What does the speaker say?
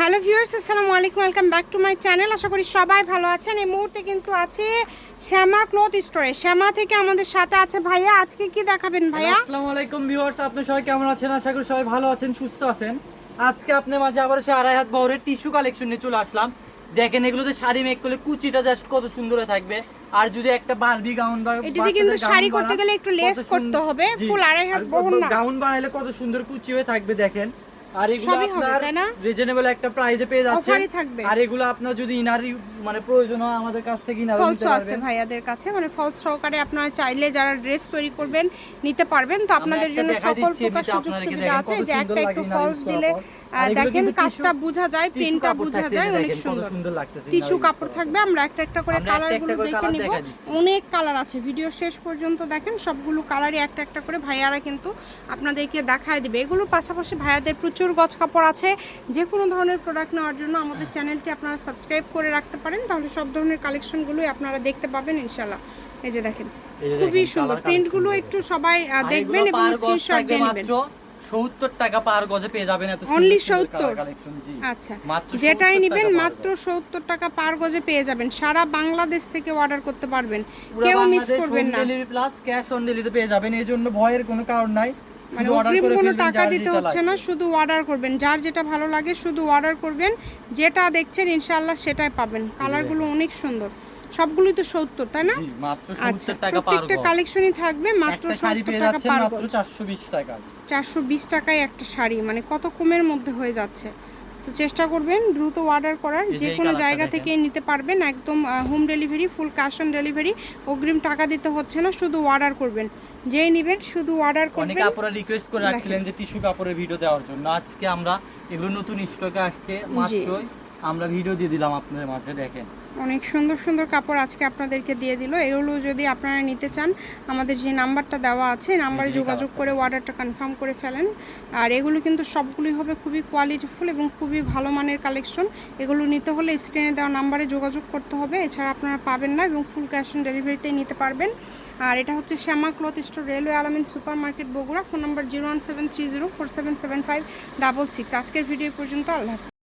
Hello viewers, আসসালামু আলাইকুম, welcome back to my channel. আশা করি সবাই ভালো আছেন। এই মুহূর্তে কিন্তু আছে শ্যামা ক্লথ স্টোরে। শ্যামা থেকে আমাদের সাথে আছে ভাইয়া। আজকে কি দেখাবেন ভাইয়া? আসসালামু আলাইকুম ভিউয়ার্স, আপনি সবাই কেমন আছেন? আশা করি সবাই ভালো আছেন, সুস্থ আছেন। আজকে আপনার মাঝে আবার সে আড়াই হাত বহরের টিস্যু কালেকশন নিয়ে চলে আসলাম। দেখেন এগুলোতে শাড়ি মেক করলে কুচিটা জাস্ট কত সুন্দর থাকবে। আর যদি একটা বারবি গাউন বা এটাতে কিন্তু শাড়ি করতে গেলে একটু লেস করতে হবে, ফুল আড়াই হাত বহর না। গাউন বানাইলে কত সুন্দর কুচি হয়ে থাকবে দেখেন। আর এগুলো সবই হবে, আপনার তাই না? রিজনেবল একটা প্রাইসে পেয়ে যাচ্ছেন। অফারই থাকবে। আর এগুলো আপনার যদি ইনারি মানে প্রয়োজন হয় আমাদের কাছ থেকে ইনারও ফলস নিতে আছে পারবেন। ভাইয়াদের কাছে, মানে ফলস সহকারে আপনারা চাইলে যারা ড্রেস তৈরি করবেন নিতে পারবেন। তো আপনাদের জন্য সকল প্রকার সুযোগ সুবিধা আছে। যে একটা একটু ফলস দিলে দেখেন কাজটা বোঝা যায়, প্রিন্টটা বোঝা যায়, অনেক সুন্দর লাগতেছে। টিস্যু কাপড় থাকবে। আমরা একটা একটা করে কালারগুলো দেখে নিব। অনেক কালার আছে, ভিডিও শেষ পর্যন্ত দেখেন। সবগুলো কালারই একটা একটা করে ভাইয়ারা কিন্তু আপনাদেরকে দেখায় দিবে। এগুলোর পাশাপাশি ভাইয়াদের প্রচুর গজ কাপড় আছে। যে কোনো ধরনের প্রোডাক্ট নেওয়ার জন্য আমাদের চ্যানেলটি আপনারা সাবস্ক্রাইব করে রাখতে পারেন, তাহলে সব ধরনের কালেকশনগুলোই আপনারা দেখতে পাবেন ইনশাআল্লাহ। এই যে দেখেন, খুবই সুন্দর প্রিন্টগুলো, একটু সবাই দেখবেন এবং স্ক্রিনশট দিয়ে নেবেন। 70 টাকা পার গজে পেয়ে যাবেন এত সুন্দর অনলি সুন্দর 70 কালেকশন। জি আচ্ছা, মাত্র যেটাই নেবেন মাত্র 70 টাকা পার গজে পেয়ে যাবেন। সারা বাংলাদেশ থেকে অর্ডার করতে পারবেন, কেউ মিস করবেন না। ডেলিভারি প্লাস ক্যাশ অন ডেলিভারিতে পেয়ে যাবেন। এই জন্য ভয়ের কোনো কারণ নাই, মানে অগ্রিম কোনো টাকা দিতে হচ্ছে না, শুধু অর্ডার করবেন। যার যেটা ভালো লাগে শুধু অর্ডার করবেন, যেটা দেখছেন ইনশাআল্লাহ সেটাই পাবেন। কালারগুলো অনেক সুন্দর, সবগুলোই তো 70, তাই না? জি মাত্র 70 আচ্ছা, টাকা পার গজ। প্রত্যেকটা কালেকশনই থাকবে মাত্র 70 টাকা পার মাত্র গজ। 420 টাকা। 420 টাকায় একটা শাড়ি, মানে কত কমের মধ্যে হয়ে যাচ্ছে। তো চেষ্টা করবেন দ্রুত অর্ডার করার, যে কোনো জায়গা থেকে নিতে পারবেন। একদম home delivery, full cash on delivery, অগ্রিম টাকা দিতে হচ্ছে না, শুধু অর্ডার করবেন। যেই নেবেন শুধু অর্ডার করবেন। অনেকে আপনারা রিকোয়েস্ট করে রাখছিলেন যে টিস্যু কাপড়ের ভিডিও দেওয়ার জন্য। আজকে আমরা এগুলো নতুন স্টকে আসছে মাত্রই, আমরা ভিডিও দিয়ে দিলাম আপনাদের মাঝে। দেখেন অনেক সুন্দর সুন্দর কাপড় আজকে আপনাদেরকে দিয়ে দিল। এগুলো যদি আপনারা নিতে চান, আমাদের যে নাম্বারটা দেওয়া আছে নাম্বারে যোগাযোগ করে অর্ডারটা কনফার্ম করে ফেলেন। আর এগুলো কিন্তু সবগুলোই হবে খুবই কোয়ালিটিফুল এবং খুবই ভালো মানের কালেকশন। এগুলো নিতে হলে স্ক্রিনে দেওয়া নাম্বারে যোগাযোগ করতে হবে, এছাড়া আপনারা পাবেন না, এবং ফুল ক্যাশ অন ডেলিভারিতেই নিতে পারবেন। আর এটা হচ্ছে শ্যামা ক্লথ স্টোর, রেলওয়ে আলামিন super market, Bogura. Phone number 01730477566। আজকের ভিডিও পর্যন্ত, আল্লাহ।